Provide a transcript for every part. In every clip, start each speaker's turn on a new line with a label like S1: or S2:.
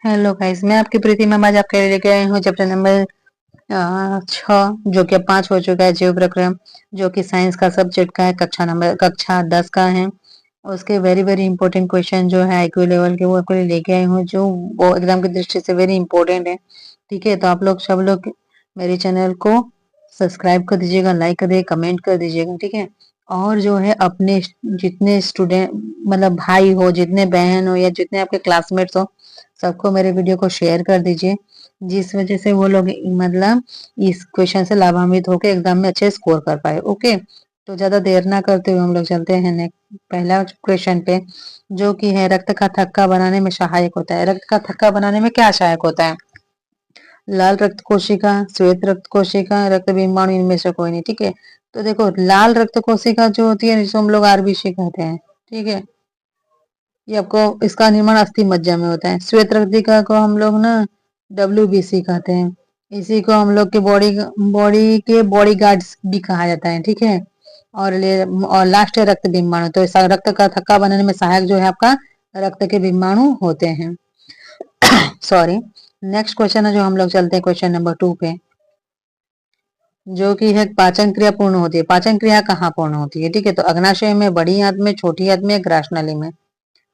S1: Hello guys, मैं आपकी प्रीति ma'am आज आपके लिए लेके आई हूँ चैप्टर नंबर 6, जो कि अब 5 हो चुका है, जीव प्रक्रम, जो कि साइंस का सब्जेक्ट का है, कक्षा 10 का है। उसके वेरी वेरी इंपॉर्टेंट क्वेश्चन जो है आईक्यू लेवल के, वो आपके लिए लेके आई हूँ, जो वो एग्जाम की दृष्टि से वेरी इंपॉर्टेंट है। ठीक है, तो आप लोग सब लोग मेरे चैनल को सब्सक्राइब कर दीजिएगा, लाइक कर दीजिएगा, कमेंट कर दीजिएगा। ठीक है, और जो है अपने जितने स्टूडेंट मतलब भाई हो, जितने बहन हो, या जितने आपके क्लासमेट्स हो, सबको मेरे वीडियो को शेयर कर दीजिए, जिस वजह से वो लोग मतलब इस क्वेश्चन से लाभान्वित होकर एग्जाम में अच्छे स्कोर कर पाए। ओके, तो ज्यादा देर ना करते हुए हम लोग चलते हैं पहला क्वेश्चन पे, जो कि है रक्त का थक्का बनाने में सहायक होता है। रक्त का थक्का बनाने में क्या सहायक होता है? लाल रक्त कोशिका, श्वेत रक्त कोशिका, रक्त बिंबाणु, इनमें से कोई नहीं। ठीक है, तो देखो लाल रक्त कोशिका जो होती है जिसको हम लोग आरबीसी कहते हैं। ठीक है, ये आपको इसका निर्माण अस्थि मज्जा में होता है। श्वेत रक्तिका को हम लोग ना डब्ल्यूबीसी कहते हैं। इसी को हम लोग के बॉडी गार्ड्स भी कहा जाता है। ठीक है, और लास्ट है रक्त बिंबाणु। तो इस रक्त का थक्का बनाने में सहायक जो है आपका रक्त के बिंबाणु होते हैं। सॉरी, नेक्स्ट क्वेश्चन है जो हम लोग चलते हैं क्वेश्चन नंबर 2 पे, जो कि है पाचन क्रिया पूर्ण होती है। पाचन क्रिया कहाँ पूर्ण होती है? ठीक है, तो अग्नाशय में, बड़ी आंत में, छोटी आंत में, ग्रास नली में।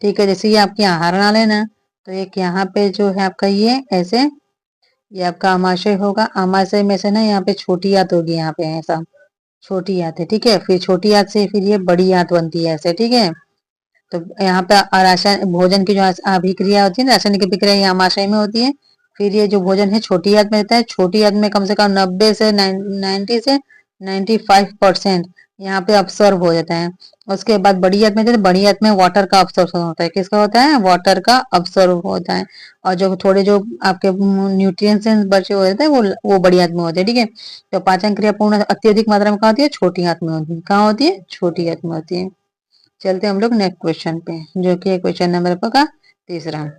S1: ठीक है, जैसे ये आपकी आहार नाल है ना, तो एक यहाँ पे जो है आपका ये ऐसे, ये आपका आमाशय होगा। आमाशय में से ना यहाँ पे छोटी आंत होगी, यहाँ पे ऐसा छोटी आंत है। ठीक है, फिर छोटी आंत से फिर ये बड़ी आंत बनती है ऐसे। ठीक है, तो यहाँ पे राशन भोजन की जो अभिक्रिया होती है ना, रासायनिक अभिक्रिया, ये आमाशय में होती है। फिर ये जो भोजन है छोटी आंत में रहता है। छोटी आंत में कम से कम 90 से 90 से 95% यहाँ पे ऑब्सर्व हो जाता है। उसके बाद बड़ी आंत में, तो बड़ी आंत में वाटर का ऑब्सर्व होता है। किसका होता है? वाटर का ऑब्सर्व होता है। और जो थोड़े जो आपके न्यूट्रिएंट्स बचे हुए होते हैं वो बड़ी आंत में होते हैं। ठीक है, तो पाचन क्रिया पूर्ण अत्यधिक मात्रा में कहाँ होती है? छोटी आंत में होती है। कहाँ होती है? छोटी आंत में होती है। चलते हम लोग नेक्स्ट क्वेश्चन पे, जो कि क्वेश्चन नंबर का तीसरा।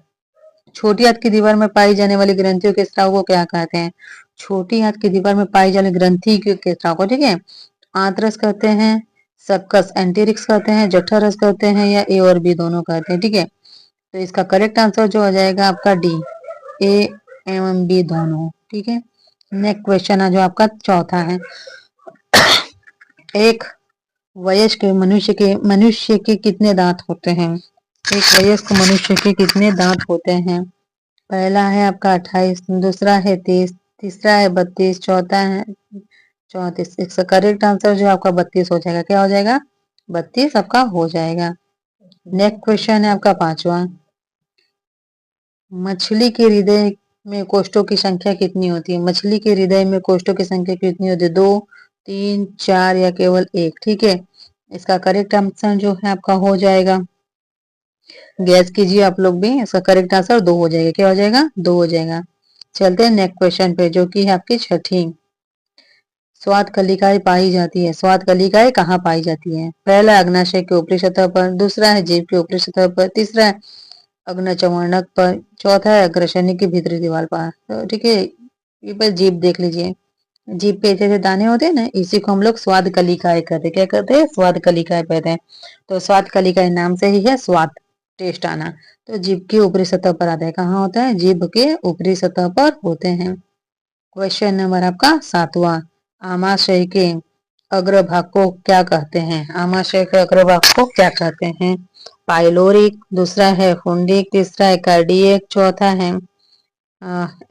S1: छोटी आंत की दीवार में पाई जाने वाली ग्रंथियों के स्राव को क्या कहते हैं? छोटी आंत की दीवार में पाई जाने ग्रंथि के स्राव को, ठीक है, आंतरस कहते हैं, सबकस एंटेरिक्स कहते हैं, जठरस कहते हैं, या ए और बी दोनों कहते हैं। ठीक है, तो इसका करेक्ट आंसर जो हो जाएगा आपका डी, ए एवं बी दोनों। ठीक है, नेक्स्ट क्वेश्चन है जो आपका चौथा है। एक वयस्क मनुष्य के कितने दांत होते हैं? एक वयस्क मनुष्य के कितने दांत होते हैं? पहला है आपका 28, दूसरा है 30, तीसरा है 32, चौथा है 34। इसका करेक्ट आंसर जो आपका 32 हो जाएगा। क्या हो जाएगा? 32 आपका हो जाएगा। नेक्स्ट क्वेश्चन है आपका पांचवा। मछली के हृदय में कोष्ठों की संख्या कितनी होती है? मछली के हृदय में कोष्ठों की संख्या कितनी होती है? 2, 3, 4 या केवल 1? ठीक है, इसका करेक्ट आंसर जो है आपका हो जाएगा, गैस कीजिए आप लोग भी, इसका करेक्ट आंसर 2 हो जाएगा। क्या हो जाएगा? 2 हो जाएगा। चलते हैं नेक्स्ट क्वेश्चन पे, जो कि है आपकी छठी। स्वाद कलिकाएं पाई जाती है। स्वाद कलिकाएं कहाँ पाई जाती है? पहला अग्नाशय के ऊपरी सतह पर, दूसरा है जीभ के ऊपरी सतह पर, तीसरा है अग्नचवर्णक पर, चौथा है अग्रसैनिक की भीतरी दीवार पर। तो ठीक है, ये पर जीभ देख लीजिए। जीभ पे जैसे दाने होते हैं ना, इसी को हम लोग स्वाद कलिकाएं कहते हैं। क्या कहते हैं? स्वाद कलिकाएं कहते हैं। तो स्वाद कलिकाएं नाम से ही है स्वाद, टेस्ट आना। तो जीभ की ऊपरी सतह पर आता है। कहाँ होता है? जीभ के ऊपरी सतह पर होते हैं। क्वेश्चन नंबर आपका सातवां। आमाशय के अग्रभाग को क्या कहते हैं? आमाशय के अग्रभाग को क्या कहते हैं? पाइलोरिक, दूसरा है फुंडिक, तीसरा है कार्डियक, चौथा है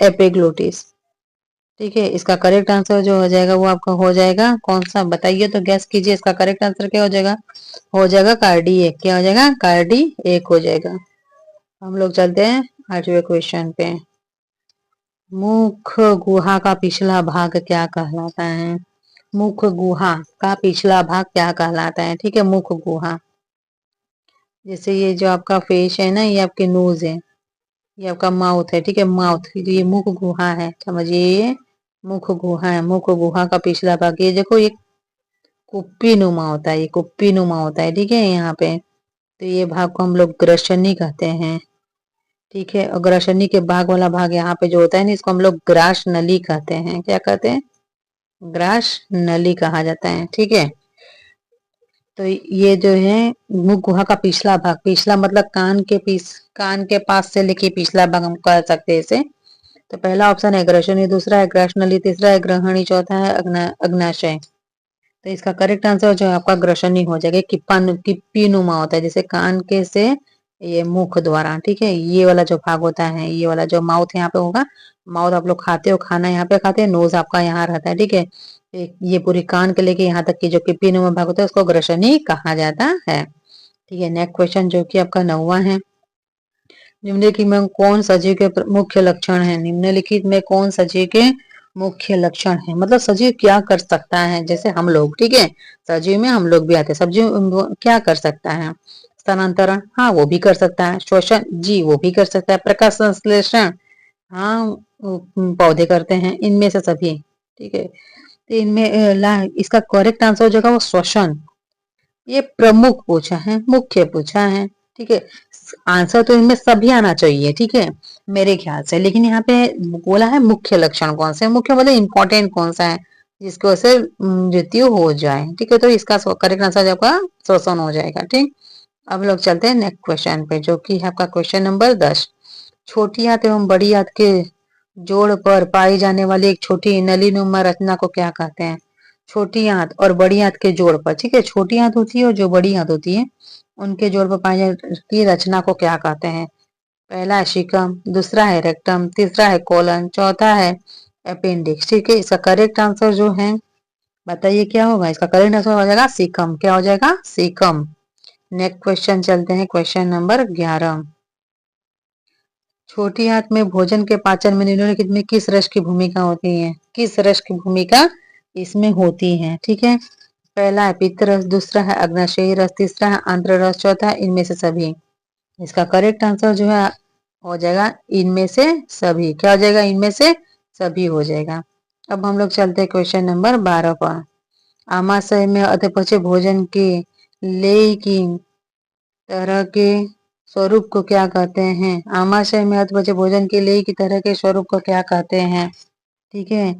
S1: एपिग्लोटिस। ठीक है, इसका करेक्ट आंसर जो हो जाएगा वो आपका हो जाएगा कौन सा? बताइए तो, गैस कीजिए। इसका करेक्ट आंसर क्या हो जाएगा? हो जाएगा कार्डियक। क्या हो जाएगा? कार्डियक हो जाएगा। हम लोग चलते हैं 8वें क्वेश्चन पे। मुख गुहा का पिछला भाग क्या कहलाता है? मुख गुहा का पिछला भाग क्या कहलाता है? ठीक है, मुख गुहा, जैसे ये जो आपका फेस है ना, ये आपके नोज है, ये आपका माउथ है। ठीक है, माउथ, ये मुख गुहा है, समझिए ये मुख गुहा है। मुख गुहा का पिछला भाग, ये देखो, ये कुप्पी नुमा होता है, ये कुप्पी नुमा होता है। ठीक है, यहाँ पे तो ये भाग को हम लोग ग्रसनी कहते हैं। ठीक है, और ग्रसनी के भाग वाला भाग यहाँ पे जो होता है ना, इसको हम लोग ग्रास नली कहते हैं। क्या कहते हैं? ग्रास नली कहा जाता है। ठीक है, तो ये जो है मुख गुहा का पिछला भाग, पिछला मतलब कान के पास से लेके पिछला भाग हम कह सकते हैं इसे। तो पहला ऑप्शन है ग्रसनी, दूसरा है ग्रसनली, तीसरा है ग्रहणी, चौथा है अग्नाशय। तो इसका करेक्ट आंसर जो है आपका ग्रसनी हो जाएगा। किप्पी नुमा होता है, जैसे कान के से ये मुख द्वारा, ठीक है। ये वाला जो भाग होता है, ये वाला जो माउथ यहाँ पे होगा, माउथ आप लोग खाते हो, खाना यहाँ पे खाते हैं, नोज आपका यहाँ रहता है, ठीक है। ये पूरी कान के लेके यहाँ तक की जो किप्पी नुमा भाग होता है उसको ग्रसनी कहा जाता है, ठीक है। नेक्स्ट क्वेश्चन जो कि आपका 9वां है। निम्नलिखित में कौन सजीव के मुख्य लक्षण है? निम्नलिखित में कौन सजीव के मुख्य लक्षण है, मतलब सजीव क्या कर सकता है, जैसे हम लोग, ठीक है। सजीव में हम लोग भी आते हैं। सजीव क्या कर सकता है? स्थानांतरण, हाँ वो भी कर सकता है। श्वसन, जी वो भी कर सकता है। प्रकाश संश्लेषण, हाँ पौधे करते हैं। इनमें से सभी, ठीक है। तो इनमें इसका करेक्ट आंसर हो जाएगा वो श्वसन। ये प्रमुख पूछा है, मुख्य पूछा है, ठीक है। आंसर तो इनमें सभी आना चाहिए, ठीक है, मेरे ख्याल से। लेकिन यहाँ पे बोला है मुख्य लक्षण कौन से, मुख्य मतलब इंपॉर्टेंट कौन सा है जिसकी वजह से मृत्यु हो जाए, ठीक है। तो इसका करेक्ट आंसर आपका श्वसन हो जाएगा, ठीक। अब लोग चलते हैं नेक्स्ट क्वेश्चन पे, जो कि है आपका क्वेश्चन नंबर 10। छोटी आंत एवं बड़ी आंत के जोड़ पर पाई जाने वाली एक छोटी नलीनुमा रचना को क्या कहते हैं? छोटी आंत और बड़ी आंत के जोड़ पर, ठीक है, छोटी आंत होती है और जो बड़ी आंत होती है उनके जोड़ पर पाई जाती रचना को क्या कहते हैं? पहला है शिकम, दूसरा है रेक्टम, तीसरा है कोलन, चौथा है अपेंडिक्स, ठीक है। इसका करेक्ट आंसर जो है बताइए क्या होगा? इसका करेक्ट आंसर हो जाएगा सीकम। क्या हो जाएगा? सीकम। नेक्स्ट क्वेश्चन चलते हैं, क्वेश्चन नंबर 11। छोटी आंत में भोजन के पाचन में निम्नलिखित में किस रस की भूमिका होती है? किस रस की भूमिका इसमें होती है, ठीक है। पहला है पित्त रस, दूसरा है अग्नाशयी रस, तीसरा है आंत्र रस, चौथा है इनमें से सभी। इसका करेक्ट आंसर जो है हो जाएगा इनमें से सभी। क्या हो जाएगा? इनमें से सभी हो जाएगा। अब हम लोग चलते हैं क्वेश्चन नंबर 12 पर। आमाशय में अधपचे भोजन के लेय की तरह के स्वरूप को क्या कहते हैं? आमाशय में अधपचे भोजन के लेय की तरह के स्वरूप को क्या कहते हैं, ठीक है।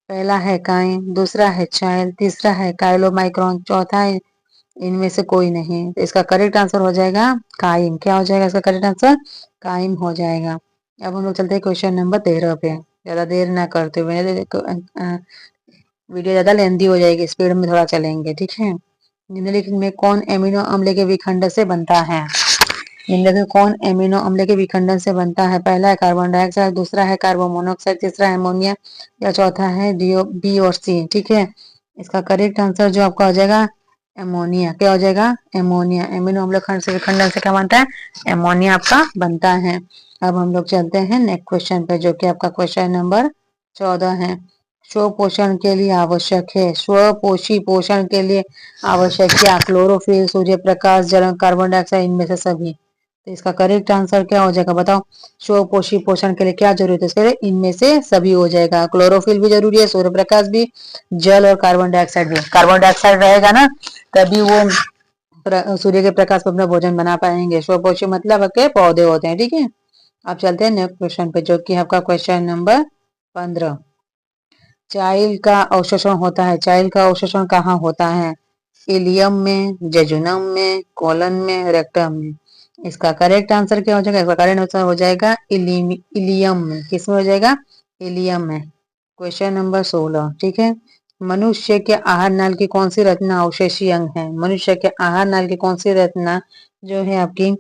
S1: पहला है काइम, दूसरा है चाइल, तीसरा है काइलोमाइक्रोन, चौथा है इनमें से कोई नहीं। तो इसका करेक्ट आंसर हो जाएगा काइम। क्या हो जाएगा इसका करेक्ट आंसर? काइम हो जाएगा। अब हम लोग चलते हैं क्वेश्चन नंबर 13 पे। ज्यादा देर ना करते हुए, वीडियो ज्यादा लेंदी हो जाएगी, स्पीड में थोड़ा चलेंगे, ठीक है। निम्नलिखित में कौन एमिनो अम्ल के विखंडन से बनता है? निम्नलिखित कौन एमिनो अम्ल के विखंडन से बनता है? पहला है कार्बन डाइऑक्साइड, दूसरा है कार्बन मोनोऑक्साइड, तीसरा है अमोनिया, या चौथा है बी और सी, ठीक है। इसका करेक्ट आंसर जो आपका हो जाएगा एमोनिया। क्या हो जाएगा? एमोनिया। एमिनो अम्ल खंड से विखंडन से क्या बनता है? एमोनिया आपका बनता है। अब हम लोग चलते हैं नेक्स्ट क्वेश्चन पे, जो कि आपका क्वेश्चन नंबर 14 है। स्वपोषण के लिए आवश्यक है, स्वपोषी पोषण के लिए आवश्यक क्या? क्लोरोफिल, सूर्य प्रकाश, जल, कार्बन डाइऑक्साइड, इनमें से सभी। तो इसका करेक्ट आंसर क्या हो जाएगा बताओ? स्वपोषी पोषण के लिए क्या जरूरत है इसके लिए? इनमें से सभी हो जाएगा। क्लोरोफिल भी जरूरी है, सूर्य प्रकाश भी, जल और कार्बन डाइऑक्साइड भी। कार्बन डाइऑक्साइड रहेगा ना तभी वो सूर्य के प्रकाश पर अपना भोजन बना पाएंगे। स्वपोषी मतलब के पौधे होते हैं, ठीक है। अब चलते हैं नेक्स्ट क्वेश्चन पे, जो कि आपका क्वेश्चन नंबर 15। चाइल का अवशोषण होता है, चाइल का अवशोषण कहाँ होता है? इलियम में, जेजुनम में, कोलन में, रेक्टम में। इसका करेक्ट आंसर क्या हो जाएगा? इसका करेक्ट आंसर हो जाएगा इलियम में। किसमें हो जाएगा? इलियम में। क्वेश्चन नंबर 16, ठीक है। मनुष्य के आहार नाल की कौन सी रचना अवशेषी अंग है? मनुष्य के आहार नाल की कौन सी रचना जो है आपकी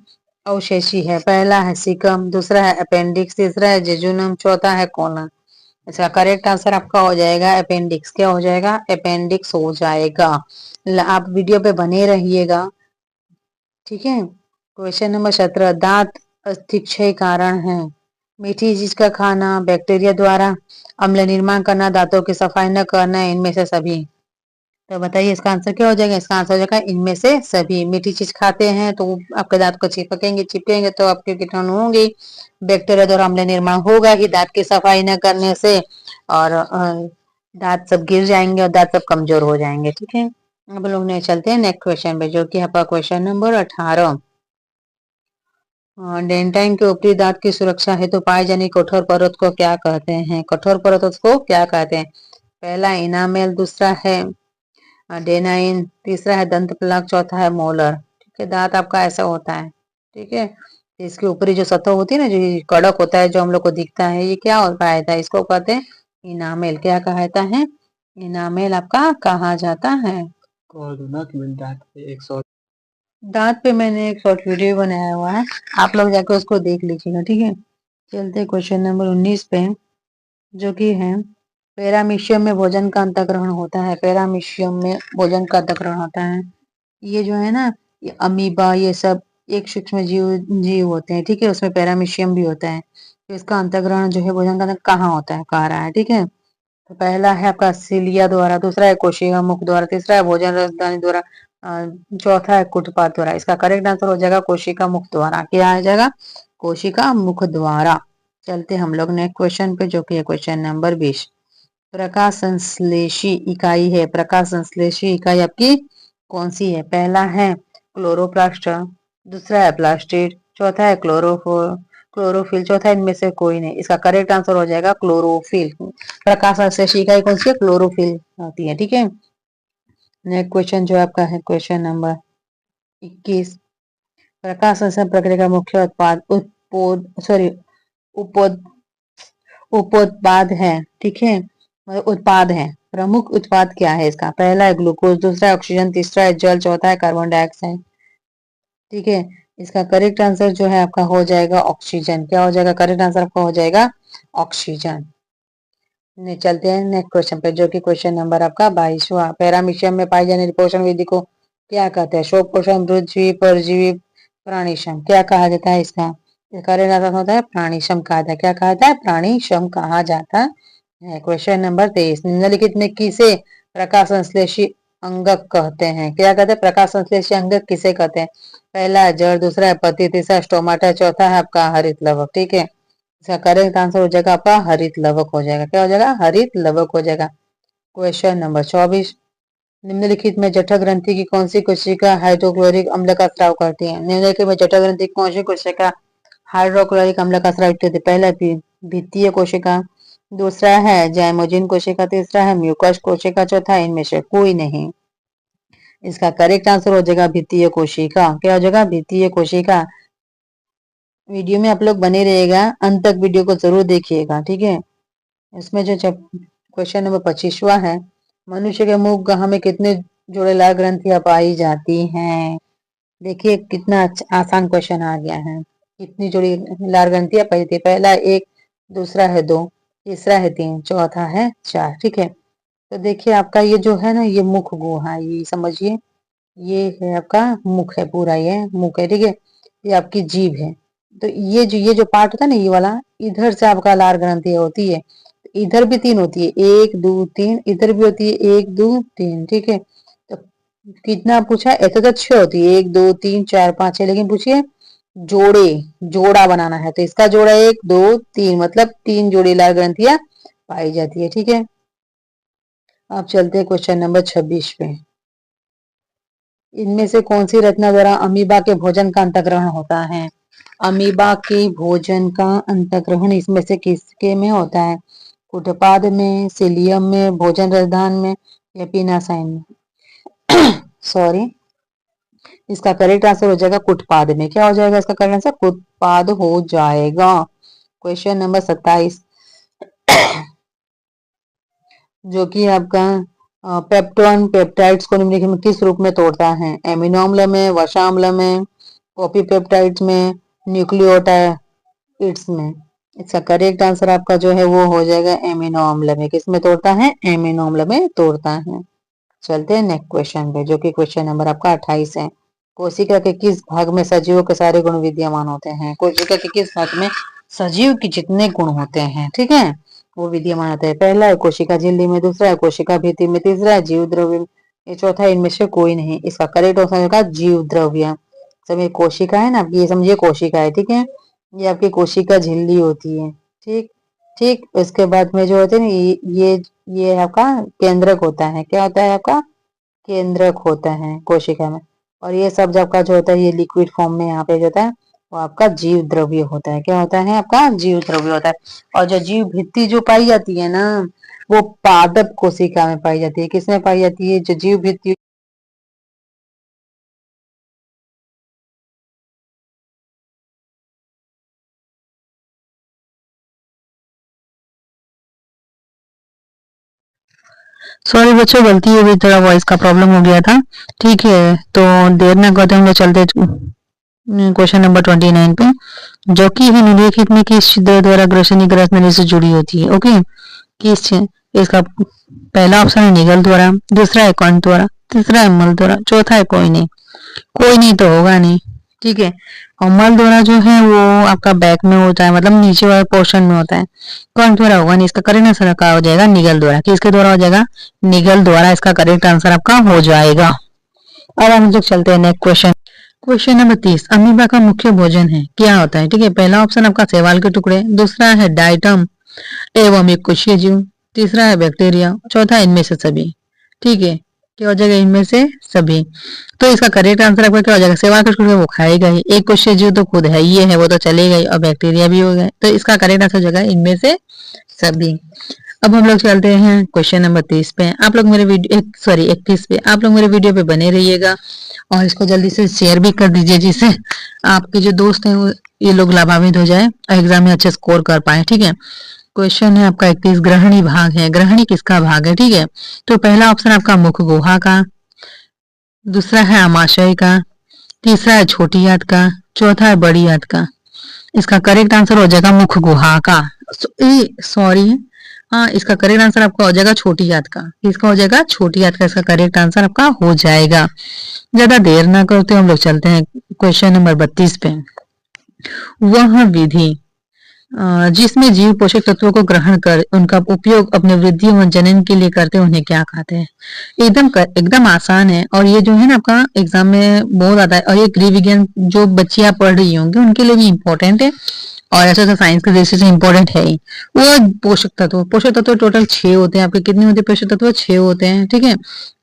S1: अवशेषी है? पहला है सीकम, दूसरा है अपेंडिक्स, तीसरा है जेजुनम, चौथा है कोलन। इसका करेक्ट आंसर आपका हो जाएगा अपेंडिक्स। क्या हो जाएगा? अपेंडिक्स हो जाएगा। आप वीडियो पे बने रहिएगा, ठीक है। Question number 17। दांत अस्थिक्षय कारण है? मीठी चीज का खाना, बैक्टीरिया द्वारा अम्ल निर्माण करना, दांतों की सफाई न करना, इनमें से सभी। तो बताइए इसका आंसर क्या हो जाएगा? इसका आंसर हो जाएगा इनमें से सभी। मीठी चीज खाते हैं तो आपके दांत को चिपकेंगे तो आपके कीटाणु होंगे। बैक्टीरिया द्वारा अम्ल निर्माण होगा ही दांत की सफाई न करने से, और दांत सब गिर जाएंगे और दांत सब कमजोर हो जाएंगे, ठीक है। अब लोग ने चलते हैं नेक्स्ट क्वेश्चन पे, जो कि आपका क्वेश्चन नंबर 18। डेंटाइन के ऊपरी दांत की सुरक्षा हेतु पाए जाने कठोर परत को क्या कहते हैं? कठोर परत को क्या कहते हैं? पहला इनामेल, दूसरा है डेनाइन, तीसरा है दंत प्लाक, चौथा है मोलर। ठीक है, दांत आपका ऐसा होता है। ठीक है, इसके ऊपरी जो सतह होती है ना, जो ये कड़क होता है, जो हम लोग को दिखता है, ये क्या होता है? इसको कहते हैं इनामेल। क्या कहता है? इनामेल आपका कहा जाता है। दांत पे मैंने एक शॉर्ट वीडियो बनाया हुआ है, आप लोग जाकर उसको देख लीजिएगा। ठीक है, चलते क्वेश्चन नंबर 19 पे, जो कि है पैरामीशियम में भोजन का अंतःग्रहण होता है। पैरामीशियम में भोजन का अंतःग्रहण होता है। ये जो है ना, ये अमीबा, ये सब एक सूक्ष्म जीव होते हैं। ठीक है, उसमें पैरामीशियम भी होता है। तो इसका अंतःग्रहण जो है भोजन का कहाँ होता है, कह रहा है। ठीक है, तो पहला है आपका सिलिया द्वारा, दूसरा है कोशिका मुख द्वारा, तीसरा है भोजन रसदानी द्वारा, चौथा है कुटपाथ द्वारा। इसका करेक्ट आंसर हो जाएगा कोशिका मुख द्वारा। क्या आ जाएगा? कोशिका मुख द्वारा। चलते हम लोग नेक्स्ट क्वेश्चन पे, जो कि है क्वेश्चन नंबर 20। प्रकाश संश्लेषी इकाई है, प्रकाश संश्लेषी इकाई आपकी कौन सी है? पहला है क्लोरोप्लास्ट, दूसरा है प्लास्टिड, चौथा है क्लोरोफिल, चौथा इनमें से कोई नहीं। इसका करेक्ट आंसर हो जाएगा क्लोरोफिल। प्रकाश संश्लेषी इकाई कौन सी है? क्लोरोफिल होती है। ठीक है, नेक्स्ट क्वेश्चन जो आपका है क्वेश्चन नंबर 21। प्रकाश संश्लेषण प्रक्रिया का मुख्य उत्पाद उपोद उपोत्पाद है। ठीक है, मतलब उत्पाद है। प्रमुख उत्पाद क्या है इसका? पहला है ग्लूकोज, दूसरा है ऑक्सीजन, तीसरा है जल, चौथा है कार्बन डाइऑक्साइड। ठीक है, इसका करेक्ट आंसर जो है आपका हो जाएगा ऑक्सीजन। क्या हो जाएगा? करेक्ट आंसर आपका हो जाएगा ऑक्सीजन। चलते हैं नेक्स्ट क्वेश्चन पे, जो कि क्वेश्चन नंबर आपका 22वां। पैरामीशियम में पाई जाने वाली पोषण विधि को क्या कहते हैं? शोक पोषण, मृतजीवी, परजीवी, प्राणीशम। क्या कहा जाता है इसका? करेक्ट आंसर होता है प्राणीशम कहा जाता है। क्या कहा जाता है? प्राणीशम कहा जाता है। Question number 23। निम्नलिखित में किसे प्रकाश संश्लेषी अंगक कहते हैं? क्या कहते हैं? प्रकाश संश्लेषी अंगक किसे कहते हैं? पहला है जड़, दूसरा है पत्ती, तीसरा स्टोमाटा, चौथा है आपका हरित लवक। ठीक है, इसका करेक्ट आंसर हो जाएगा आपका हरित लवक हो जाएगा। क्या हो जाएगा? हरित लवक हो जाएगा। Question number 24। निम्नलिखित में जठर ग्रंथि की कौन सी कोशिका हाइड्रोक्लोरिक अम्ल का स्राव करती है? निम्नलिखित में जठर ग्रंथि की कौन सी कोशिका हाइड्रोक्लोरिक अम्ल का स्राव करती है? पहला भित्तीय कोशिका, दूसरा है जाइमोजिन कोशिका, तीसरा है म्यूकस कोशिका, चौथा इनमें से कोई नहीं। इसका करेक्ट आंसर हो जाएगा भित्तीय कोशिका। क्या हो जाएगा? भित्तीय कोशिका। वीडियो में आप लोग बने रहेगा, अंत तक वीडियो को जरूर देखिएगा। ठीक है, इसमें जो क्वेश्चन नंबर 25वां है, मनुष्य के मुख गाह में कितने जोड़े लाल ग्रंथियां पाई जाती हैं? देखिए कितना आसान क्वेश्चन आ गया है। कितनी जोड़ी लाल ग्रंथियां पाई जाती है? पहला एक, दूसरा है दो, तीसरा है तीन, चौथा है चार। ठीक है, तो देखिए आपका ये जो है ना, ये मुख गुहा, ये समझिए, ये है आपका मुख है, पूरा ये मुख है। ठीक है, ये आपकी जीभ है। तो ये जो पार्ट होता है ना, ये वाला, इधर से आपका लार ग्रंथि होती है। इधर भी तीन होती है, एक दो तीन, इधर भी होती है एक दो तीन। ठीक है, तो कितना पूछा? ऐसे तो 6 होती है, एक दो तीन चार पांच छह, लेकिन पूछिए जोड़े, जोड़ा बनाना है, तो इसका जोड़ा एक दो तीन, मतलब 3 जोड़ी लार ग्रंथियां पाई जाती है। ठीक है, अब चलते हैं क्वेश्चन नंबर 26 पे। इनमें से कौन सी रचना द्वारा अमीबा के भोजन का अंतःग्रहण होता है? अमीबा के भोजन का अंतःग्रहण इसमें से किसके में होता है? कुटपाद में, सिलियम में, भोजन रसदान में, या पीनासाइन में? सॉरी, इसका करेक्ट आंसर हो जाएगा कुटपाद में। क्या हो जाएगा इसका करेक्ट आंसर? कुटपाद हो जाएगा। क्वेश्चन नंबर 27, जो कि आपका पेप्टोन पेप्टाइड्स को निम्नलिखित में किस रूप में तोड़ता है? एमिनो अम्ल में, वसा अम्ल में, पॉलीपेप्टाइड्स में, न्यूक्लियोटाइड्स में? इसका करेक्ट आंसर आपका जो है वो हो जाएगा एमिनो अम्ल में। किस में तोड़ता है? एमिनो अम्ल में तोड़ता है। चलते हैं नेक्स्ट क्वेश्चन पे, जो कि क्वेश्चन नंबर आपका 28 है। कोशिका के किस भाग में सजीवों के सारे गुण विद्यमान होते हैं? कोशिका के किस भाग में सजीव के जितने गुण होते हैं, ठीक है, वो विद्यमान होते हैं? पहला है कोशिका झिल्ली में, दूसरा है कोशिका भित्ति में, तीसरा है जीव द्रव्य में, ये चौथा इनमें से कोई नहीं। इसका करेक्ट ऑप्शन होगा जीव द्रव्य। सब ये कोशिका है ना, ये समझिए कोशिका है। ठीक है, ये आपकी कोशिका झिल्ली होती है। ठीक ठीक, उसके बाद में जो होते हैं ना, ये आपका केंद्रक होता है। क्या होता है आपका? केंद्रक होता है कोशिका में। और ये सब जब का जो होता है, ये लिक्विड फॉर्म में यहाँ पे जो होता है वो आपका जीव द्रव्य होता है। क्या होता है? आपका जीव द्रव्य होता है। और जो जीव भित्ति जो पाई जाती है ना, वो पादप कोशिका में पाई जाती है। किसमें पाई जाती है? जो जीव भित्ति सॉरी बच्चों, गलती हो गई, थोड़ा वॉइस का प्रॉब्लम हो गया था। ठीक है, तो देर न करते हम लोग चलते क्वेश्चन नंबर 29 पे, जो कि है निम्नलिखित में किस छिद्र द्वारा ग्रसनी ग्रस नली से जुड़ी होती है? ओके, किस इसका पहला ऑप्शन है निगल द्वारा, दूसरा है कंठ द्वारा, तीसरा है मल द्वारा, चौथा है कोई नहीं। कोई नहीं तो होगा नहीं। ठीक है, और मल द्वारा जो है वो आपका बैक में होता है, मतलब नीचे वाले पोर्शन में होता है। कंठ द्वारा होगा नहीं। इसका करेक्ट आंसर क्या हो जाएगा? निगल द्वारा। किसके द्वारा हो जाएगा? निगल द्वारा इसका करेक्ट आंसर आपका हो जाएगा। अब हम लोग चलते हैं next question. Question number 30, amoeba का मुख्य भोजन है क्या होता है? ठीक है, पहला ऑप्शन आपका शैवाल के टुकड़े, दूसरा है डाइटम एवं एक कोशीय जीव, तीसरा है बैक्टीरिया, चौथा इनमें से सभी। ठीक है, क्या हो जाएगा? इनमें से सभी। तो इसका करेक्ट आंसर आपका क्या हो जाएगा? शैवाल के टुकड़े वो खाएगा ही, एक कोशीय जीव तो खुद है ही है, वो तो चलेगा ही, और बैक्टीरिया भी हो गए। तो इसका करेक्ट आंसर हो जाएगा इनमें से सभी। अब हम लोग चलते हैं क्वेश्चन नंबर 30 पे। आप लोग मेरे वीडियो सॉरी 31 पे, आप लोग मेरे वीडियो पे बने रहिएगा और इसको जल्दी से शेयर भी कर दीजिए, जिससे आपके जो दोस्त हैं वो ये लोग लाभान्वित हो जाए और एग्जाम में अच्छे स्कोर कर पाए। ठीक है, क्वेश्चन है आपका 31, ग्रहणी भाग है। ग्रहणी किसका भाग है? ठीक है, तो पहला ऑप्शन आपका मुख गुहा का, दूसरा है आमाशय का, तीसरा है छोटी आंत का, चौथा है बड़ी आंत का। इसका करेक्ट आंसर हो जाएगा मुख गुहा का। सॉरी, हाँ, इसका करेक्ट आंसर आपका हो जाएगा छोटी आंत का। इसका हो जाएगा छोटी आंत का, इसका करेक्ट आंसर आपका हो जाएगा। ज्यादा देर ना करते हम लोग चलते हैं क्वेश्चन नंबर 32 पे। वह विधि जिसमें जीव पोषक तत्वों को ग्रहण कर उनका उपयोग अपने वृद्धि एवं जनन के लिए करते हैं, उन्हें क्या कहते हैं? एकदम आसान है, और ये जो है ना आपका एग्जाम में बहुत आता है, और ये गृह विज्ञान जो बच्चियां पढ़ रही होंगी उनके लिए भी इम्पोर्टेंट है, और ऐसा तो साइंस के दृष्टि से इम्पोर्टेंट है ही। वो पोषक तत्व टोटल 6 होते हैं आपके। कितने होते हैं पोषक तत्व? 6 होते हैं। ठीक है,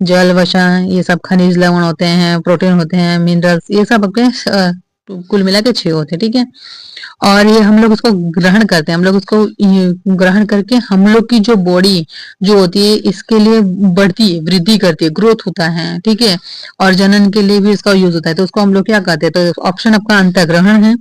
S1: जल, वसा, ये सब खनिज लवण होते हैं, प्रोटीन होते हैं, मिनरल्स, ये सब आपके कुल मिला के 6 होते हैं। ठीक है, और ये हम लोग उसको ग्रहण करते हैं, हम लोग उसको ग्रहण करके हम लोग की जो बॉडी जो होती है इसके लिए बढ़ती है, वृद्धि करती है, ग्रोथ होता है। ठीक है, और जनन के लिए भी इसका यूज होता है। तो उसको हम लोग क्या कहते हैं? तो ऑप्शन आपका अंतःग्रहण है,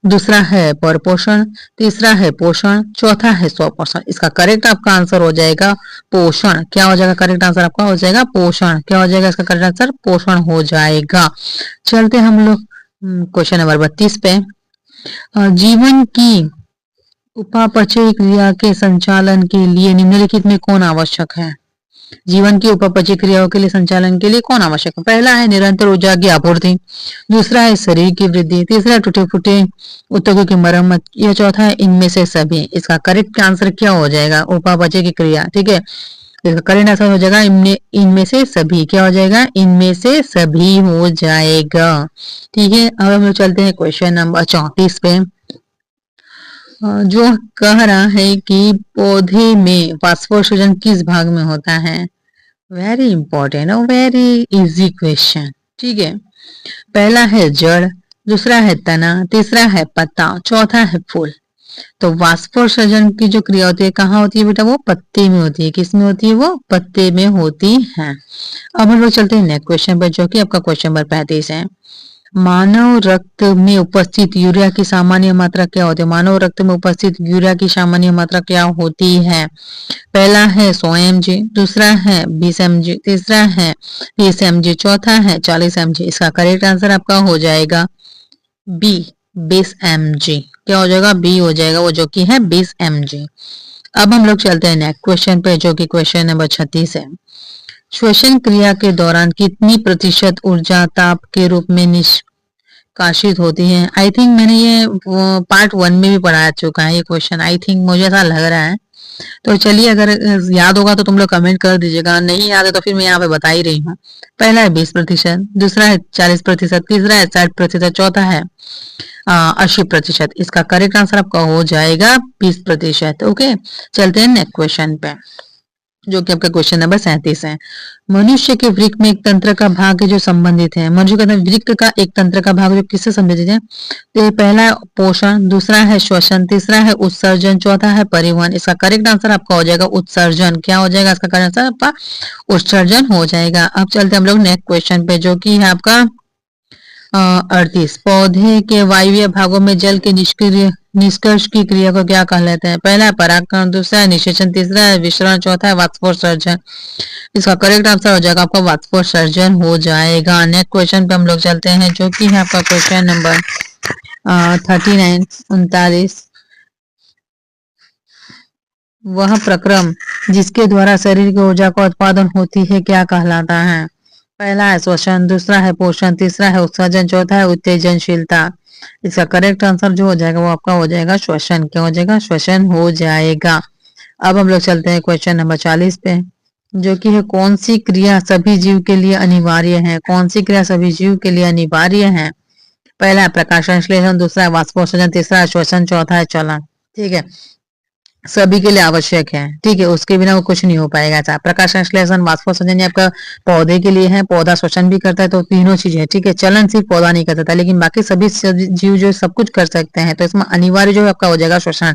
S1: दूसरा है परपोषण, तीसरा है पोषण, चौथा है स्वपोषण। इसका करेक्ट आपका आंसर हो जाएगा पोषण। क्या हो जाएगा? करेक्ट आंसर आपका हो जाएगा पोषण। क्या हो जाएगा इसका करेक्ट आंसर? पोषण हो जाएगा। चलते हम लोग क्वेश्चन नंबर 32 पे। जीवन की उपापचय क्रिया के संचालन के लिए निम्नलिखित में कौन आवश्यक है? जीवन की उपापचय क्रियाओं के लिए संचालन के लिए कौन आवश्यक है? पहला है निरंतर ऊर्जा की आपूर्ति, दूसरा है शरीर की वृद्धि, तीसरा टूटे फूटे ऊतकों की मरम्मत, या चौथा है इनमें से सभी। इसका करेक्ट आंसर क्या हो जाएगा? उपापचय की क्रिया। ठीक है, इसका करेक्ट आंसर हो जाएगा इनमें से सभी। क्या हो जाएगा? इनमें से सभी हो जाएगा। ठीक है, अब हम लोग चलते हैं क्वेश्चन नंबर 34 पे। जो कह रहा है कि पौधे में वाष्पोत्सर्जन किस भाग में होता है? वेरी इंपॉर्टेंट और वेरी इजी क्वेश्चन। ठीक है, पहला है जड़, दूसरा है तना, तीसरा है पत्ता, चौथा है फूल। तो वाष्पोत्सर्जन की जो क्रिया होती है कहाँ होती है बेटा? वो पत्ते में होती है। किस में होती है? वो पत्ते में होती है। अब हम लोग चलते हैं नेक्स्ट क्वेश्चन पर, जो कि आपका क्वेश्चन नंबर 35 है। मानव रक्त में उपस्थित यूरिया की सामान्य मात्रा क्या होती है? मानव रक्त में उपस्थित यूरिया की सामान्य मात्रा क्या होती है? पहला है 100 mg, दूसरा है 20 mg, तीसरा है 30 mg, चौथा है 40 mg। इसका करेक्ट आंसर आपका हो जाएगा बी, 20 mg। क्या हो जाएगा? बी हो जाएगा, वो जो कि है 20 mg। अब हम लोग चलते हैं नेक्स्ट क्वेश्चन पे, जो कि क्वेश्चन नंबर 36 है। श्वसन क्रिया के दौरान कितनी प्रतिशत ऊर्जा ताप के रूप में निष्कासित होती है? आई थिंक मैंने ये पार्ट 1 में भी पढ़ा चुका है ये क्वेश्चन, आई थिंक मुझे ऐसा लग रहा है। तो चलिए, अगर याद होगा तो तुम लोग कमेंट कर दीजिएगा, नहीं याद है तो फिर मैं यहाँ पे बता ही रही हूँ। पहला है 20%, दूसरा है 40%, तीसरा है 60%, चौथा है 80%। इसका करेक्ट आंसर आपका हो जाएगा 20%। ओके, चलते हैं नेक्स्ट क्वेश्चन पे। जो कि आपका क्वेश्चन नंबर 37 है। मनुष्य के वृक्क में एक तंत्र का भाग है जो संबंधित है। मनुष्य का वृक्क का एक तंत्र का भाग जो किससे संबंधित है? तो ये पहला है पोषण, दूसरा है श्वसन, तीसरा है उत्सर्जन, चौथा है परिवहन। इसका करेक्ट आंसर आपका हो जाएगा उत्सर्जन। क्या हो जाएगा इसका करेक्ट आंसर आपका? उत्सर्जन हो जाएगा। अब चलते हैं हम लोग नेक्स्ट क्वेश्चन पे जो कि है आपका 38। पौधे के वायवीय भागों में जल के निष्कर्ष की क्रिया को क्या कहलाते हैं? पहला है परागकण, दूसरा है निषेचन, तीसरा है विसरण, चौथा है वाष्पोत्सर्जन। इसका करेक्ट आंसर हो जाएगा आपका वाष्पोत्सर्जन हो जाएगा। नेक्स्ट क्वेश्चन पे हम लोग चलते हैं जो कि है आपका क्वेश्चन नंबर 39 39। वह प्रक्रम जिसके द्वारा शरीर की ऊर्जा का उत्पादन होती है क्या कहलाता है? पहला है श्वसन, दूसरा है पोषण, तीसरा है उत्सर्जन, चौथा है उत्तेजनशीलता। इसका करेक्ट आंसर जो हो जाएगा वो आपका हो जाएगा श्वसन। क्या हो जाएगा? श्वसन हो जाएगा। अब हम लोग चलते हैं क्वेश्चन नंबर 40 पे जो कि है कौन सी क्रिया सभी जीव के लिए अनिवार्य है? कौन सी क्रिया सभी जीव के लिए अनिवार्य है? पहला है प्रकाश संश्लेषण, दूसरा है वाष्पोत्सर्जन, तीसरा है श्वसन, चौथा है चलन। ठीक है, सभी के लिए आवश्यक है। ठीक है, उसके बिना वो कुछ नहीं हो पाएगा। अच्छा, प्रकाश संश्लेषण वाष्पोत्सर्जन आपका पौधे के लिए है, पौधा श्वसन भी करता है, तो तीनों चीज है। ठीक है, चलन सिर्फ पौधा नहीं करता था, लेकिन बाकी सभी जीव जो सब कुछ कर सकते हैं। तो इसमें अनिवार्य जो आपका हो जाएगा श्वसन।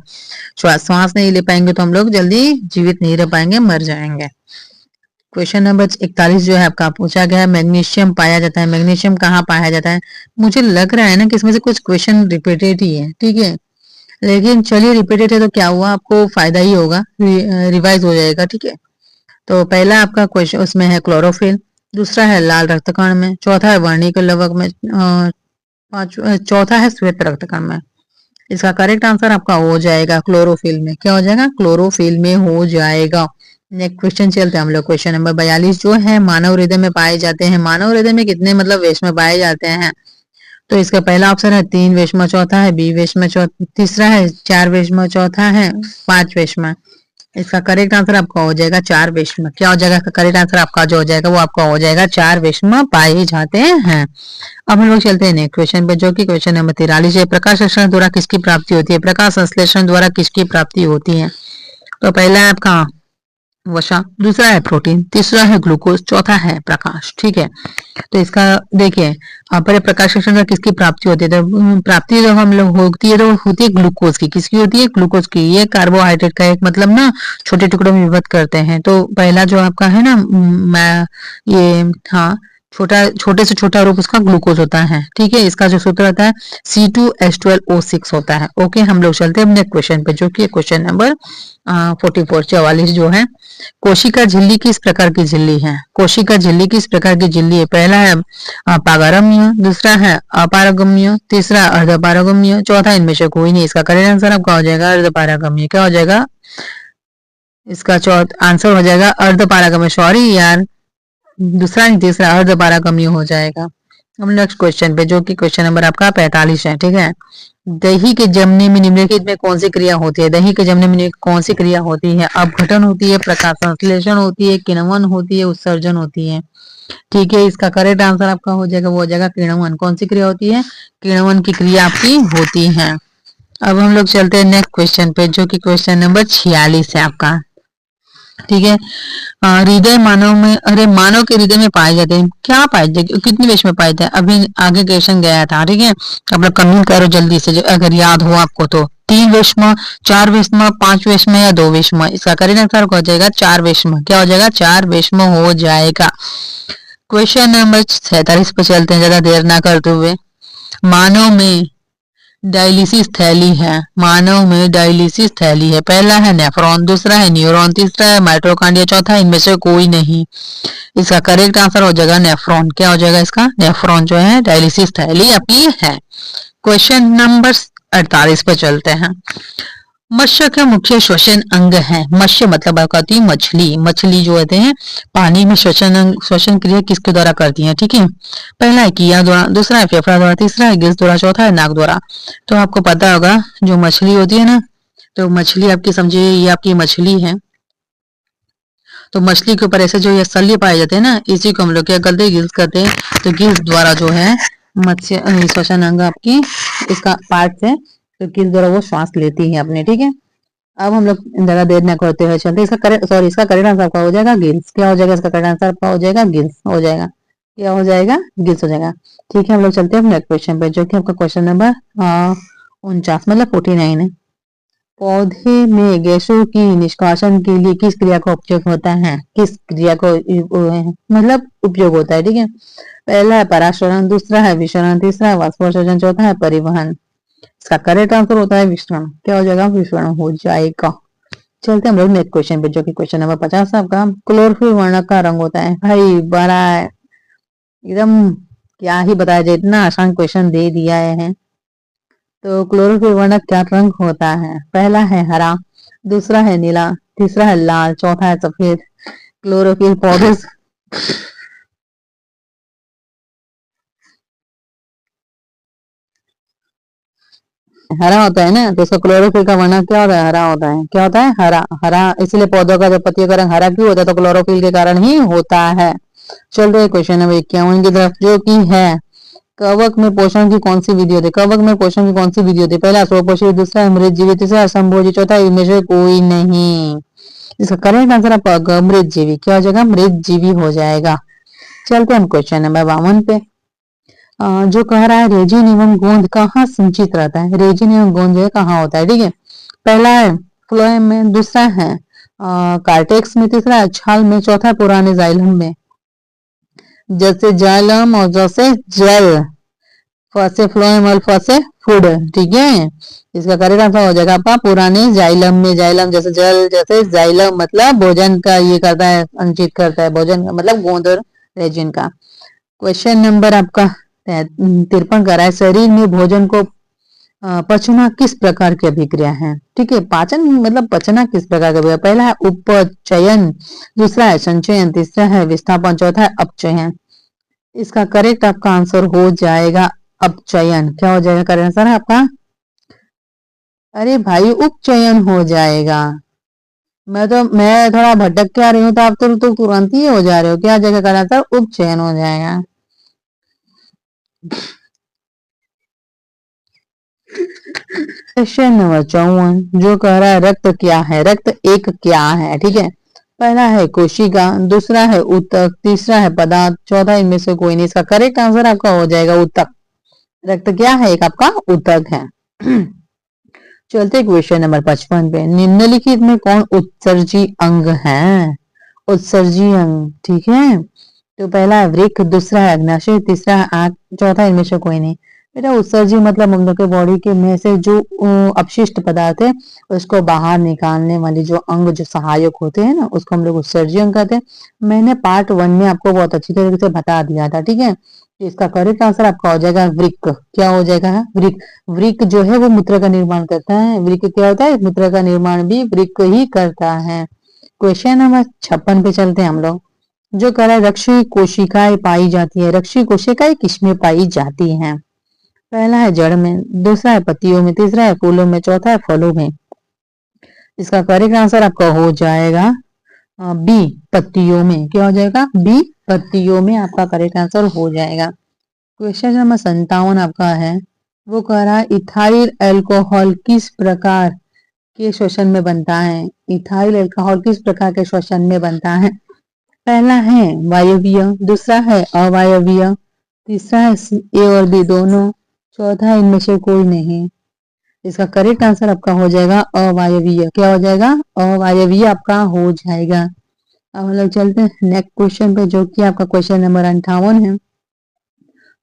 S1: श्वास नहीं ले पाएंगे तो हम लोग जल्दी जीवित नहीं रह पाएंगे, मर जाएंगे। क्वेश्चन नंबर 41 जो है आपका पूछा गया है मैग्नीशियम पाया जाता है। मैग्नीशियम कहाँ पाया जाता है? मुझे लग रहा है ना कि इसमें से कुछ क्वेश्चन रिपीटेड ही है। ठीक है, लेकिन चलिए रिपीटेड है तो क्या हुआ, आपको फायदा ही होगा, रिवाइज हो जाएगा। ठीक है, तो पहला आपका क्वेश्चन उसमें है क्लोरोफिल, दूसरा है लाल रक्तकण में, चौथा है वर्णिक लवक में, चौथा है श्वेत रक्तकण में। इसका करेक्ट आंसर आपका हो जाएगा क्लोरोफिल में। क्या हो जाएगा? क्लोरोफिल में हो जाएगा। नेक्स्ट क्वेश्चन चलते हैं हम लोग क्वेश्चन नंबर 42 जो है मानव हृदय में पाए जाते हैं। मानव हृदय में कितने मतलब वेश में पाए जाते हैं? तो इसका पहला ऑप्शन है 3 वेश्मा, चौथा है बी वेश्मा, तीसरा है 4 वेश्मा, चौथा है 5 वेश्मा। इसका करेक्ट आंसर आपका हो जाएगा 4 वेश्मा। क्या हो जाएगा? करेक्ट आंसर आपका जो हो जाएगा वो आपका हो जाएगा 4 वेश्मा पाए जाते हैं। अब हम लोग चलते हैं नेक्स्ट क्वेश्चन पे जो कि क्वेश्चन नंबर 43 है। प्रकाश संश्लेषण द्वारा किसकी प्राप्ति होती है? प्रकाश संश्लेषण द्वारा किसकी प्राप्ति होती है? तो पहला है आपका वसा, दूसरा है प्रोटीन, तीसरा है ग्लूकोज, चौथा है प्रकाश। ठीक है, तो इसका देखिए पहले प्रकाश संश्लेषण किसकी प्राप्ति होती है? तो प्राप्ति जब हम लोग होती है तो होती है ग्लूकोज की। किसकी होती है? ग्लूकोज की। ये कार्बोहाइड्रेट का एक मतलब ना छोटे टुकड़ों में विभक्त करते हैं। तो पहला जो आपका है ना ये हाँ छोटे से छोटा रूप उसका ग्लूकोज होता है। ठीक है, इसका जो सूत्र होता है C2H12O6 होता है। ओके, हम लोग चलते हैं नेक्स्ट क्वेश्चन पे जो कि क्वेश्चन नंबर 44 जो है। कोशिका झिल्ली किस प्रकार की झिल्ली है? कोशिका झिल्ली किस प्रकार की झिल्ली है? पहला है पारगम्य, दूसरा है अपारगम्य, तीसरा अर्धपारगम्य, चौथा इनमें से कोई नहीं। इसका करेक्ट आंसर आपका हो जाएगा अर्धपारगम्य। क्या हो जाएगा? इसका आंसर हो जाएगा अर्धपारगम्य। सॉरी यार, दूसरा नहीं तीसरा अर्धपारगम्य हो जाएगा। हम नेक्स्ट क्वेश्चन पे जो कि क्वेश्चन नंबर आपका 45 है। ठीक है, दही के जमने में निम्नलिखित में कौन सी क्रिया होती है? दही के जमने में कौन सी क्रिया होती है? अपघटन होती है, प्रकाश संश्लेषण होती है, किण्वन होती है, उत्सर्जन होती है। ठीक है, इसका करेक्ट आंसर आपका हो जाएगा वो हो जाएगा किण्वन। कौन सी क्रिया होती है? किण्वन की क्रिया आपकी होती है। अब हम लोग चलते हैं नेक्स्ट क्वेश्चन पे जो कि क्वेश्चन नंबर 46 है आपका। ठीक है, हृदय मानव में, अरे मानव के हृदय में पाए जाते हैं। क्या पाए जाते? कितने वेश में पाए जाते हैं? अभी आगे क्वेश्चन गया था। ठीक है, आप लोग कमेंट करो जल्दी से अगर याद हो आपको तो। 3 वेश में, 4 वेश में, 5 वेश में या 2 वेश में? इसका करेक्ट आंसर हो जाएगा 4 वेश में। क्या हो जाएगा? 4 वेश में हो जाएगा। क्वेश्चन नंबर 47 पे चलते हैं ज्यादा देर ना करते हुए। मानव में डायलिसिस थैली है। मानव में डायलिसिस थैली है। पहला है नेफ्रॉन, दूसरा है न्यूरॉन, तीसरा है माइटोकॉन्ड्रिया, चौथा इनमें से कोई नहीं। इसका करेक्ट आंसर हो जाएगा नेफ्रॉन। क्या हो जाएगा इसका? नेफ्रॉन जो है डायलिसिस थैली अपनी है। क्वेश्चन नंबर 48 पे चलते हैं। मत्स्य का मुख्य श्वसन अंग है। मत्स्य मतलब आपका होती है मछली। मछली जो होते हैं पानी में श्वसन क्रिया किसके द्वारा करती है? ठीक है, पहला है किया द्वारा, दूसरा है फेफड़ा द्वारा, तीसरा है गिल्स द्वारा, चौथा है नाक द्वारा। तो आपको पता होगा जो मछली होती है ना, तो मछली आपकी समझिए ये आपकी मछली है। तो मछली के ऊपर ऐसे जो ये शल्य पाए जाते हैं ना, इसी को हम लोग क्या करते हैं? गिल्स करते हैं। तो गिल्स द्वारा जो है मत्स्य श्वसन अंग आपकी इसका पार्ट है, तो किस द्वारा वो श्वास लेती है अपने। ठीक है, अब हम लोग ज्यादा देर न करते हुए चलते, इसका करेक्ट सॉरी इसका करेक्ट आंसर आपका हो जाएगा गिल्स। क्या हो जाएगा इसका करेक्ट आंसर आपका हो जाएगा गिल्स हो जाएगा। क्या हो जाएगा गिल्स हो जाएगा। ठीक है हम लोग चलते हैं नेक्स्ट क्वेश्चन पे जो कि आपका क्वेश्चन नंबर 49 मतलब 49 है। पौधे में गैसों की निष्कासन के लिए किस क्रिया का उपयोग होता है, किस क्रिया को मतलब उपयोग होता है। ठीक है पहला है परागशरण, दूसरा है विशरण, तीसरा है वाष्पोत्सर्जन, चौथा है परिवहन। इसका करेक्ट आंसर होता है विशरण। क्या हो जाएगा विशरण हो जाएगा। चलते हम लोग नेक्स्ट क्वेश्चन पे जो कि क्वेश्चन नंबर 50 आपका। क्लोरोफिल वर्णक का रंग होता है भाई बड़ा एकदम क्या ही बताया जाए, इतना आसान क्वेश्चन दे दिया है। तो क्लोरोफिल वर्णक क्या रंग होता है। पहला है हरा, दूसरा है नीला, तीसरा है लाल, चौथा है सफेद। क्लोरोफिल पौधे हरा होता है ना, तो उसका क्लोरोफिल का वर्णन क्या होता है हरा होता है। क्या होता है हरा हरा, इसलिए पौधों का जब पत्तियों का रंग हरा क्यों होता है तो क्लोरोफिल के कारण ही होता है। चल रहे क्वेश्चन नंबर 51 की तरफ जो कि है कवक में पोषण की कौन सी विधि होती है। कवक में पोषण की कौन सी विधि होती है। पहला स्वपोषी, दूसरा मृत जीवी, तीसरा असंभोजी, चौथा इनमें से कोई नहीं। इसका करेक्ट आंसर आपका मृत जीवी। क्या हो जाएगा मृत जीवी हो जाएगा। चलते हम क्वेश्चन नंबर 52 पे जो कह रहा है रेजिन एवं गोंद कहाँ संचित रहता है। रेजिन एवं गोंद जो है कहाँ होता है। ठीक है पहला है फ्लोएम में, दूसरा है कार्टेक्स में, तीसरा है छाल में, चौथा है पुराने जाइलम में। जैसे जाइलम और जैसे जेल, फसे फ्लोएम और फसे फूड। ठीक है इसका करेक्ट आंसर हो जाएगा आपका पुराने जाइलम में। जाइलम जैसे जल, जैसे जाइलम मतलब भोजन का ये करता है संचित करता है भोजन का मतलब गोंद और रेजिन का। क्वेश्चन नंबर आपका 53 का है शरीर में भोजन को पचना किस प्रकार की अभिक्रिया है। ठीक है पाचन मतलब पचना किस प्रकार की अभिक्रिया। पहला है उपचयन, दूसरा है संचयन, तीसरा है विस्थापन, चौथा है अपचयन। इसका करेक्ट आपका आंसर हो जाएगा अपचयन। क्या हो जाएगा करेक्ट आंसर है आपका अरे भाई उपचयन हो जाएगा। मैं थोड़ा भटक के आ रही हूँ तो आप तो तुरंत ही हो जा रहे हो। क्या जगह करेक्ट आंसर उपचयन हो जाएगा। क्वेश्चन नंबर 54 जो कह रहा है रक्त क्या है। रक्त एक क्या है। ठीक है पहला है कोशिका, दूसरा है ऊतक, तीसरा है पदार्थ, चौथा इनमें से कोई नहीं। इसका करेक्ट आंसर आपका हो जाएगा ऊतक। रक्त क्या है एक आपका ऊतक है। चलते क्वेश्चन नंबर 55 पे निम्नलिखित में कौन उत्सर्जी अंग है। उत्सर्जी अंग ठीक है तो पहला है वृक्क, दूसरा है अग्नाशय, तीसरा है आंख, चौथा इनमें से कोई नहीं। बेटा उत्सर्जी मतलब हम लोग के बॉडी के में से जो अपशिष्ट पदार्थ है उसको बाहर निकालने वाली जो अंग जो सहायक होते हैं ना उसको हम लोग उत्सर्जी अंग कहते हैं। मैंने पार्ट 1 में आपको बहुत अच्छी तरीके से बता दिया था। ठीक है तो इसका करेक्ट आंसर आपका हो जाएगा वृक्क। क्या हो जाएगा वृक्क। वृक्क जो है वो मूत्र का निर्माण करता है। वृक्क क्या होता है मूत्र का निर्माण भी वृक्क ही करता है। क्वेश्चन नंबर 56 पे चलते हैं हम लोग जो कह रहा है रक्षी कोशिकाएं पाई जाती है। रक्षी कोशिकाएं किसमें पाई जाती हैं। पहला है जड़ में, दूसरा है पत्तियों में, तीसरा है फूलों में, चौथा है फलों में। इसका करेक्ट आंसर आपका हो जाएगा बी पत्तियों में। क्या हो जाएगा बी पत्तियों में आपका करेक्ट आंसर हो जाएगा। क्वेश्चन नंबर 57 आपका है वो कह रहा है इथाइल अल्कोहल किस प्रकार के श्वसन में बनता है। इथाइल अल्कोहल किस प्रकार के श्वसन में बनता है। पहला है वायवीय, दूसरा है अवायवीय, तीसरा है ए और बी दोनों, चौथा है इनमें से कोई नहीं। इसका करेक्ट आंसर आपका हो जाएगा अवायवीय। क्या हो जाएगा अवायवीय आपका हो जाएगा। अब हम लोग चलते हैं नेक्स्ट क्वेश्चन पे जो कि आपका क्वेश्चन नंबर 58 है।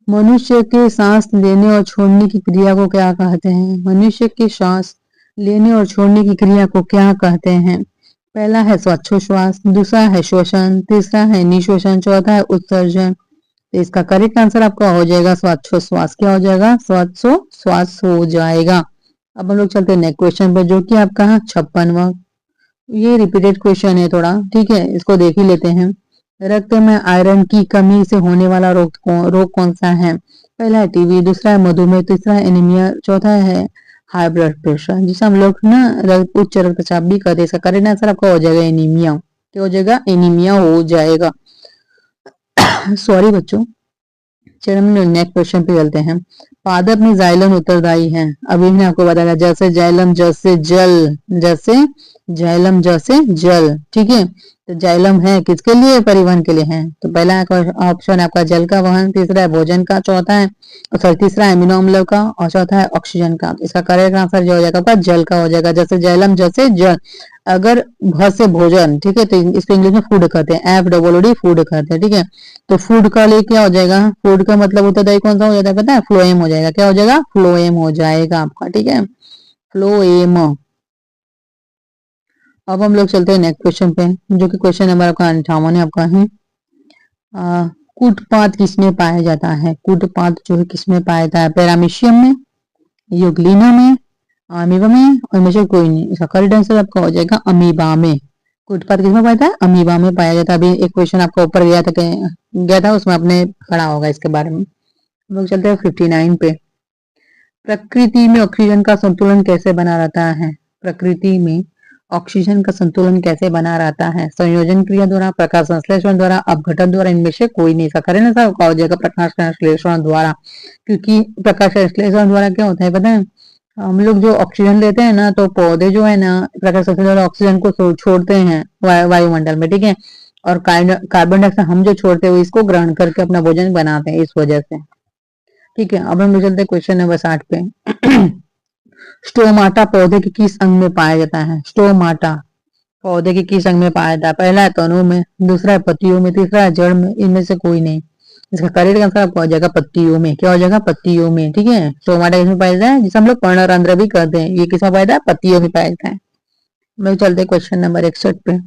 S1: मनुष्य के सांस लेने और छोड़ने की क्रिया को क्या कहते हैं। मनुष्य के सांस लेने और छोड़ने की क्रिया को क्या कहते हैं। पहला है श्वासोच्छ्वास, दूसरा है श्वसन, तीसरा है निश्वसन, चौथा है उत्सर्जन। तो इसका करेक्ट आंसर आपका हो जाएगा श्वासोच्छ्वास। क्या हो जाएगा श्वासोच्छ्वास हो जाएगा। अब हम लोग चलते हैं नेक्स्ट क्वेश्चन पर जो कि आपका है 56वां। ये रिपीटेड क्वेश्चन है थोड़ा ठीक है इसको देख ही लेते हैं। रक्त में आयरन की कमी से होने वाला रोग कौन सा है। पहला है टीबी, दूसरा है मधुमेह, तीसरा है एनीमिया, चौथा है हाई ब्लड प्रेशर जिसे हम लोग ना उच्च रक्तचाप भी कहते हैं। इसका करेक्ट आंसर आपका हो जाएगा एनीमिया। क्या हो जाएगा एनीमिया हो जाएगा। सॉरी बच्चों चलिए हम नेक्स्ट क्वेश्चन पे चलते हैं। पादप में जाइलम उत्तरदायी है। अभी मैंने आपको बताया जैसे जाइलम जैसे जल, जैसे जाइलम जैसे जल, ठीक है। तो जाइलम है किसके लिए, परिवहन के लिए है। तो पहला ऑप्शन आपका जल का वहन, तीसरा है भोजन का, चौथा है सॉरी तीसरा है अमीनो अम्ल का और चौथा है ऑक्सीजन का। इसका करेक्ट आंसर जो हो जाएगा आपका जल का हो जाएगा। जैसे जाइलम जैसे जल, अगर भ से भोजन, ठीक है, तो इसको इंग्लिश में फूड कहते हैं, F double O D food कहते हैं, ठीक है। तो फूड का लिए क्या हो जाएगा, फूड का मतलब उत्तरदायी कौन सा हो जाता है पता है, फ्लोएम हो जाएगा। क्या हो जाएगा, फ्लोएम हो जाएगा आपका, ठीक है, फ्लोएम। अब हम लोग चलते हैं नेक्स्ट क्वेश्चन पे, जो कि क्वेश्चन नंबर आपका 58 है आपका है। कूटपात किसमें पाया जाता है, कूटपात जो है किसमें पाया जाता है, पैरामीशियम में, यूग्लिना में, अमीबा में, और इनमें से कोई नहीं। इसका करेक्ट आंसर आपका हो जाएगा अमीबा में। कूटपात किसमें पाया जाता है, अमीबा में पाया जाता है। अभी एक क्वेश्चन आपका ऊपर गया था उसमें आपने पढ़ा होगा इसके बारे में। हम लोग चलते हैं 59 पे। प्रकृति में ऑक्सीजन का संतुलन कैसे बना रहता है, प्रकृति में ऑक्सीजन का संतुलन कैसे बना रहता है, संयोजन क्रिया द्वारा, प्रकाश संश्लेषण द्वारा, अपघटन द्वारा, इनमें से कोई नहीं। सा करें ना सर, हो जाएगा प्रकाश संश्लेषण द्वारा। क्योंकि प्रकाश संश्लेषण द्वारा क्या होता है पता है, हम लोग जो ऑक्सीजन लेते हैं ना, तो पौधे जो है ना प्रकाश संश्लेषण द्वारा ऑक्सीजन को छोड़ते हैं वायुमंडल में, ठीक है। और कार्बन डाइऑक्साइड हम जो छोड़ते हैं इसको ग्रहण करके अपना भोजन बनाते हैं, इस वजह से, ठीक है। अब हम लोग चलते हैं क्वेश्चन नंबर 60 पे। स्टोमाटा पौधे के किस अंग में पाया जाता है, स्टोमाटा पौधे के किस अंग में पाया जाता है, पहला है तनों में, दूसरा है पत्तियों में, तीसरा है जड़ में, इनमें से कोई नहीं। इसका करेक्ट आंसर आपको हो जाएगा पत्तियों में। क्या हो जाएगा, पत्तियों में, ठीक है। स्टोमाटा किसमें पाया जाता है, जिसे हम लोग पर्णरंध्र भी कहते हैं, ये किसमें पाया जाता है, पत्तियों में पाया जाता है। हम लोग चलते हैं क्वेश्चन नंबर 61 पे।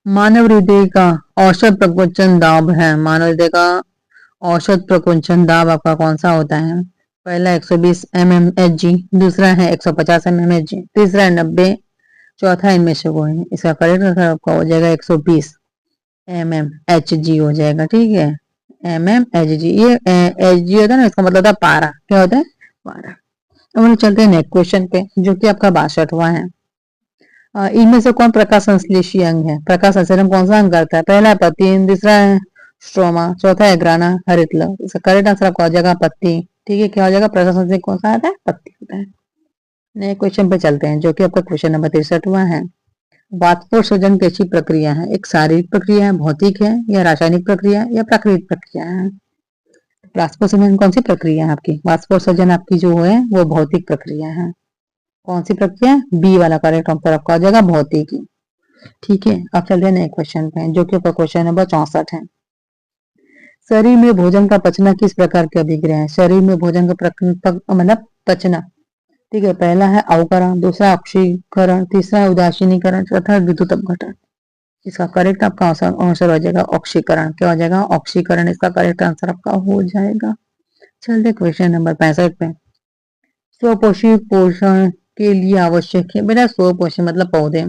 S1: मानव हृदय का औसत प्रकोचन दाब है, मानव हृदय का औसत प्रकोचन दाब आपका कौन सा होता है, पहला 120 mmHg, दूसरा है 150 mmHg, तीसरा है 90, चौथा इनमें से कोई नहीं। इसका करेक्ट आंसर आपका हो जाएगा 120 mmHg हो जाएगा, ठीक है, mmHg। ये Hg होता है ना, इसका मतलब होता है पारा। क्या होता है, पारा। अब हम चलते हैं नेक्स्ट क्वेश्चन पे, जो कि आपका 62वां है। इनमें से कौन प्रकाश संश्लेषी अंग है, प्रकाश संश्लेषण कौन सा अंग करता है, पहला है पत्ती, दूसरा है स्ट्रोमा, चौथा है ग्राना, हरितल। इसका करेक्ट आंसर आपका हो जाएगा पत्ती, ठीक है। क्या हो जाएगा, प्रकाश संश्लेषण कौन सा आता है, पत्ती होता है। नए क्वेश्चन पे चलते हैं, जो कि आपका क्वेश्चन नंबर 63वां है। वाष्पोत्सर्जन कैसी प्रक्रिया है, एक शारीरिक प्रक्रिया है, भौतिक है, या रासायनिक प्रक्रिया, या प्राकृतिक प्रक्रिया है। वाष्पोत्सर्जन कौन सी प्रक्रिया है आपकी, वाष्पोत्सर्जन आपकी जो है वो भौतिक प्रक्रिया है। कौन सी प्रक्रिया, बी वाला करेक्ट आंसर आपका हो जाएगा भौतिकी, ठीक है। अब चलते हैं नए क्वेश्चन पे, जो कि आपका क्वेश्चन नंबर 64 है। शरीर में भोजन का पचना किस प्रकार की अभिक्रिया है, शरीर में भोजन का मतलब पचना, ठीक है। पहला है अवकरण, दूसरा ऑक्सीकरण, तीसरा उदासीनीकरण, चौथा विद्युत अपघटन। इसका करेक्ट आपका आंसर हो जाएगा ऑक्सीकरण। क्या हो जाएगा, ऑक्सीकरण इसका करेक्ट आंसर आपका हो जाएगा। चलते क्वेश्चन नंबर 65 पे। स्वपोषी पोषण के लिए आवश्यक है, बेटा स्वपोषण मतलब पौधे,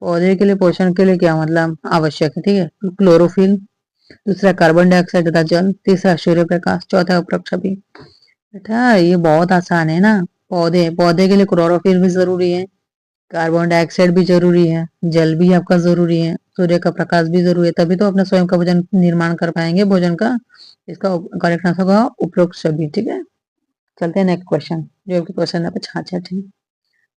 S1: पौधे के लिए पोषण के लिए क्या मतलब आवश्यक है, ठीक है। क्लोरोफिल, दूसरा कार्बन डाइऑक्साइड तथा जल, तीसरा सूर्य प्रकाश, चौथा उपरोक्त सभी। बेटा ये बहुत आसान है ना, पौधे, पौधे के लिए क्लोरोफिल भी जरूरी है, कार्बन डाइऑक्साइड भी जरूरी है, जल भी आपका जरूरी है, सूर्य का प्रकाश भी जरूरी है, तभी तो अपना स्वयं का भोजन निर्माण कर पाएंगे भोजन का। इसका करेक्ट आंसर होगा उपरोक्त सभी, ठीक है। चलते हैं नेक्स्ट क्वेश्चन, जो कि क्वेश्चन नंबर 66 है।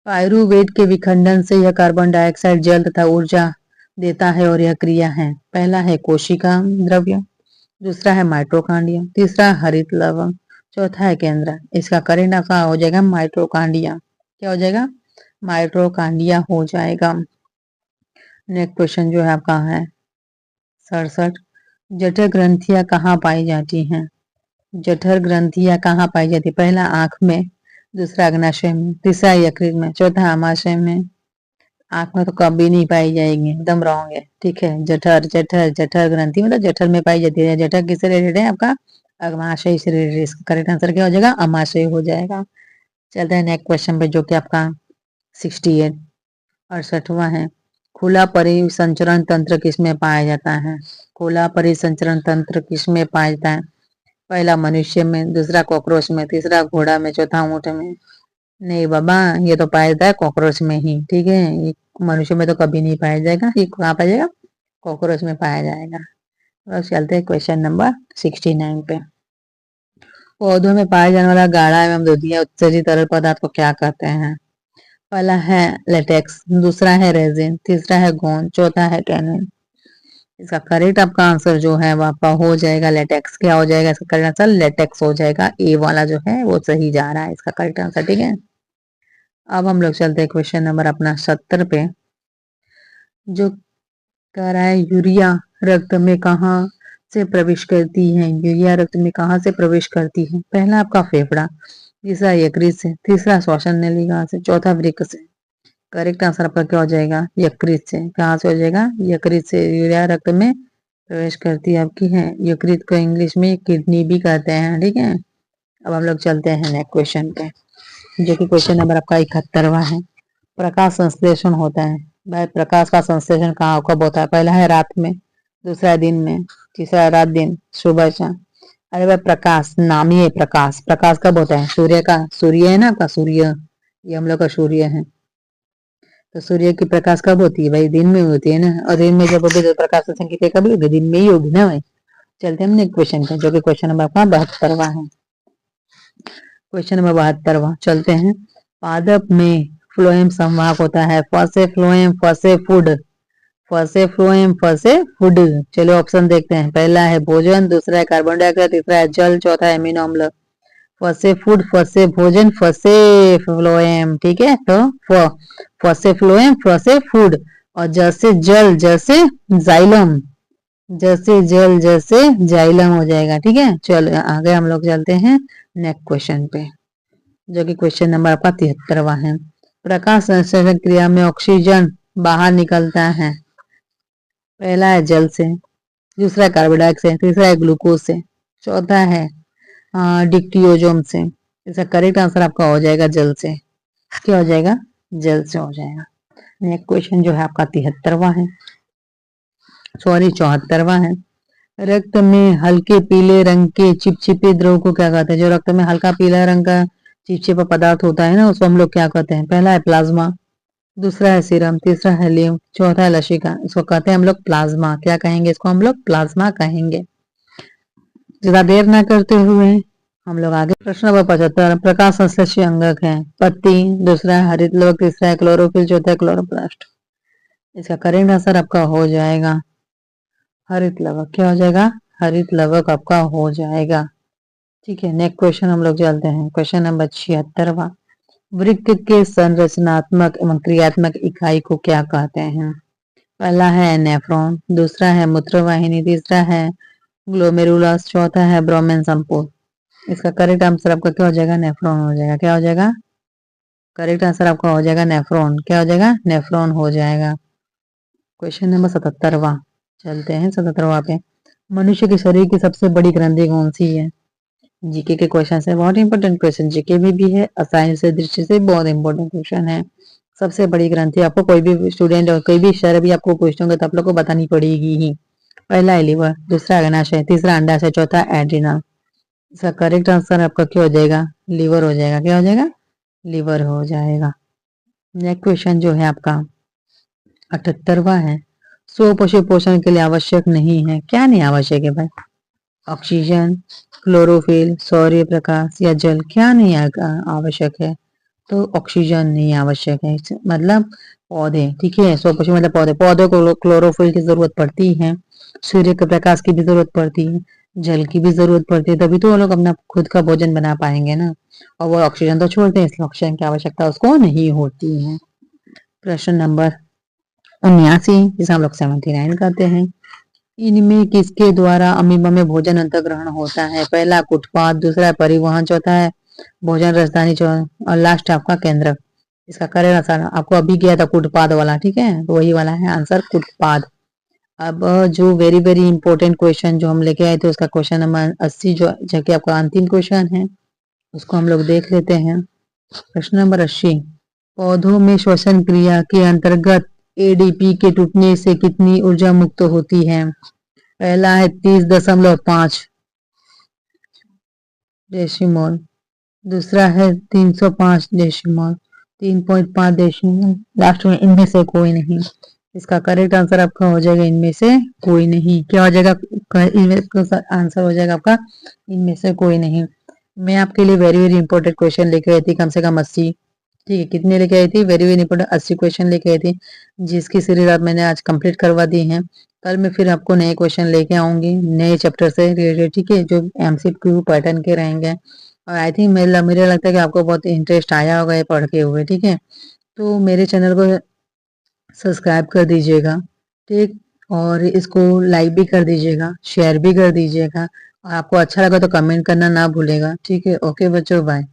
S1: पायरुवेट के विखंडन से यह कार्बन डाइऑक्साइड जल तथा ऊर्जा देता है और यह क्रिया है, पहला है कोशिका द्रव्य, दूसरा है माइटोकांडिया, तीसरा हरित लवण, चौथा है केंद्र। इसका करेक्ट आंसर हो जाएगा माइटोकांडिया। क्या हो जाएगा, माइटोकांडिया हो जाएगा। नेक्स्ट क्वेश्चन जो है आपका है 67। जठर ग्रंथियां कहाँ पाई जाती हैं, जठर ग्रंथियां कहाँ पाई जाती है, पहला आंख में, दूसरा अग्नाशय में, तीसरा यकृत में, चौथा आमाशय में। आंख में तो कभी नहीं पाई जाएगी, एकदम रॉन्ग है, ठीक है। जठर जठर जठर ग्रंथि मतलब जठर में पाई जाती है। जठर किससे रिलेटेड है आपका, अमाशय से रिलेटेड। इसका करेक्ट आंसर क्या हो जाएगा, अमाशय हो जाएगा। चलते हैं नेक्स्ट क्वेश्चन पे, जो कि आपका 68 68वां है। खुला परिसंचरण तंत्र किसमें पाया जाता है, खुला परिसंचरण तंत्र किसमें पाया जाता है, पहला मनुष्य में, दूसरा कॉकरोच में, तीसरा घोड़ा में, चौथा ऊंट में। नहीं बाबा, ये तो पाया जाता है कॉकरोच में ही, ठीक है। ये मनुष्य में तो कभी नहीं पाया जाएगा, ये कहाँ पाया जाएगा, कॉकरोच में पाया जाएगा। अब चलते हैं क्वेश्चन नंबर 69 पे। पौधों में पाए जाने वाला गाढ़ा एवं दुधिया उत्सर्जित तरल पदार्थ को क्या कहते हैं? पहला है लेटेक्स, दूसरा है रेजिन, तीसरा है गोंद, चौथा है कैनिन। इसका करेक्ट आपका आंसर जो है वो आपका हो जाएगा लेटेक्स। क्या हो जाएगा इसका करेक्ट आंसर? लेटेक्स हो जाएगा। ए वाला जो है वो सही जा रहा है इसका करेक्ट आंसर। ठीक है, अब हम लोग चलते हैं क्वेश्चन नंबर अपना 70 पे, जो कह रहा है यूरिया रक्त में कहाँ से प्रवेश करती है? यूरिया रक्त में कहाँ से प्रवेश करती है? पहला आपका फेफड़ा, दूसरा यकृत से, तीसरा श्वसन नलिका से, चौथा वृक्क से। करेक्ट आंसर आपका क्या हो जाएगा? यकृत से। कहाँ से हो जाएगा? यकृत से यूरिया रक्त में प्रवेश करती है आपकी है। यकृत को इंग्लिश में किडनी भी कहते हैं। ठीक है, अब हम लोग चलते हैं नेक्स्ट क्वेश्चन पे, जो कि क्वेश्चन नंबर आपका 71वां है। प्रकाश संश्लेषण होता है भाई, प्रकाश का संश्लेषण कहाँ कब होता है? पहला है रात में, दूसरा है दिन में, तीसरा है रात दिन, सुबह शाम। अरे भाई प्रकाश नाम ही है प्रकाश। प्रकाश कब होता है? सूर्य का, सूर्य है ना आपका, सूर्य, ये हम लोग का सूर्य है। तो सूर्य की प्रकाश कब होती है भाई? दिन में होती है ना, और दिन में जब होगी तो प्रकाश की संख्या कब होगी? दिन में ही होगी ना भाई। चलते हैं हमने क्वेश्चन पे, जो कि क्वेश्चन नंबर आपका 72वां है। क्वेश्चन नंबर 72वां चलते हैं। पादप में फ्लोएम संवाहक होता है। फसे फ्लोएम, फसे फूड, फसे फ्लोएम, फसे फूड। चलो ऑप्शन देखते हैं। पहला है भोजन, दूसरा है कार्बन डाइऑक्साइड, तीसरा है जल, चौथा है अमीनो अम्ल। फसे फूड, फसे भोजन, फसे फ्लोएम। ठीक है, तो फसे फ्लोएम, फसे फूड, और जैसे जल, जैसे जाइलम, जैसे जल, जैसे जाइलम हो जाएगा। ठीक है, चलो आगे हम लोग चलते हैं नेक्स्ट क्वेश्चन पे, जो कि क्वेश्चन नंबर आपका 73वां है। प्रकाश संश्लेषण क्रिया में ऑक्सीजन बाहर निकलता है। पहला है जल से, दूसरा है कार्बन डाइऑक्साइड, तीसरा है ग्लूकोज से, चौथा है डिक्टियोजोम से। इसका करेक्ट आंसर आपका हो जाएगा जल से। क्या हो जाएगा? जल से हो जाएगा। नेक्स्ट क्वेश्चन जो है आपका 73वां है, सॉरी 74वां है। रक्त में हल्के पीले रंग के चिपचिपे द्रव को क्या कहते हैं? जो रक्त में हल्का पीला रंग का चिपचिपा पदार्थ होता है ना, उसको हम लोग क्या कहते हैं? पहला है प्लाज्मा, दूसरा है सीरम, तीसरा है लीम्फ, चौथा है लसिका। इसको कहते हैं हम लोग प्लाज्मा। क्या कहेंगे इसको? हम लोग प्लाज्मा कहेंगे। ज्यादा देर ना करते हुए हम लोग आगे प्रश्न नंबर 75। प्रकाश संश्लेषी अंगक है। पत्ती, दूसरा है हरित लवक, तीसरा है क्लोरोफिल, चौथा है क्लोरोप्लास्ट। इसका करेक्ट आंसर आपका हो जाएगा हरित लवक। क्या हो जाएगा? हरित लवक आपका हो जाएगा। ठीक है, नेक्स्ट क्वेश्चन हम लोग चलते हैं। Question number 76वां। वृक्क के संरचनात्मक एवं क्रियात्मक इकाई को क्या कहते हैं? पहला है नेफ्रॉन, दूसरा है मूत्रवाहिनी, तीसरा है ग्लोमेरुलस, चौथा है ब्रोमेन संपोल। इसका करेक्ट आंसर आपका क्या हो जाएगा? नेफ्रॉन हो जाएगा। क्या हो जाएगा? करेक्ट आंसर आपका हो जाएगा नेफ्रॉन। क्या हो जाएगा? नेफ्रॉन हो जाएगा। क्वेश्चन नंबर 77वां चलते हैं 77वां पे। मनुष्य के शरीर की सबसे बड़ी ग्रंथि कौन सी है? जीके के क्वेश्चन है, बहुत इंपॉर्टेंट क्वेश्चन। जीके में भी है, साइंस से दृष्टि से बहुत इंपॉर्टेंट क्वेश्चन है। सबसे बड़ी ग्रंथि आपको कोई भी स्टूडेंट और कोई भी शहर भी आपको पूछते तो आप लोग को बतानी पड़ेगी ही। पहला है लिवर, दूसरा अग्नाशय, तीसरा अंडाशय, चौथा एड्रिनल। इसका करेक्ट आंसर आपका क्या हो जाएगा? लिवर हो जाएगा। क्या हो जाएगा? लिवर हो जाएगा। नेक्स्ट क्वेश्चन जो है आपका 78वां है। सौ पशु पोषण के लिए आवश्यक नहीं है। क्या नहीं आवश्यक है भाई? ऑक्सीजन, क्लोरोफिल, सूर्य प्रकाश या जल। क्या नहीं आवश्यक है? तो ऑक्सीजन नहीं आवश्यक है, मतलब पौधे। ठीक है, सौ पशु मतलब पौधे। पौधों को क्लोरोफिल की जरूरत पड़ती है, सूर्य के प्रकाश की भी जरूरत पड़ती है, जल की भी जरूरत पड़ती है, तभी तो वो लोग अपना खुद का भोजन बना पाएंगे ना। और वो ऑक्सीजन तो छोड़ते हैं, इसलिए ऑक्सीजन की आवश्यकता उसको नहीं होती है। प्रश्न नंबर 79, जिसे हम लोग 79 कहते हैं। इनमें किसके द्वारा अमीबा में भोजन अंतर्ग्रहण होता है? पहला कुटपाद, दूसरा है परिवहन, चौथा है भोजन राजधानी, और लास्ट आपका केंद्र। इसका करेक्ट आंसर आपको अभी गया था कुटपाद वाला। ठीक है, तो वही वाला है आंसर, कुटपाद। अब जो वेरी वेरी इंपॉर्टेंट क्वेश्चन जो हम लेके आए थे, उसका क्वेश्चन नंबर 80 जो कि आपका अंतिम क्वेश्चन है, उसको हम लोग देख लेते हैं। प्रश्न नंबर 80। पौधों में श्वसन क्रिया के अंतर्गत एडीपी के टूटने से कितनी ऊर्जा मुक्त होती है? पहला है 30.5 डेसिमोल, दूसरा है 305 डेसिमल, 3.5 डेसिमल, लास्ट में इनमें से कोई नहीं। इसका करेक्ट आंसर आपका हो जाएगा इनमें से कोई नहीं। क्या हो जाएगा? आंसर हो जाएगा आपका इनमें से कोई नहीं। मैं आपके लिए वेरी वेरी इंपॉर्टेंट क्वेश्चन लेके आई थी, कम से कम 80। ठीक है, कितने लेके आई थी? वेरी वेरी इंपॉर्टेंट 80 क्वेश्चन लेके आई थी, जिसकी सीरीज आप मैंने आज कंप्लीट करवा दी है। कल मैं फिर आपको नए क्वेश्चन लेके आऊंगी नए चैप्टर से रिलेटेड, ठीक है, जो एमसीक्यू पैटर्न के रहेंगे। और आई थिंक मेरा लगता है कि आपको बहुत इंटरेस्ट आया होगा ये पढ़ के हुए, ठीक है। तो मेरे चैनल को सब्सक्राइब कर दीजिएगा, ठीक, और इसको लाइक भी कर दीजिएगा, शेयर भी कर दीजिएगा, और आपको अच्छा लगा तो कमेंट करना ना भूलेगा, ठीक है। ओके बच्चों, बाय।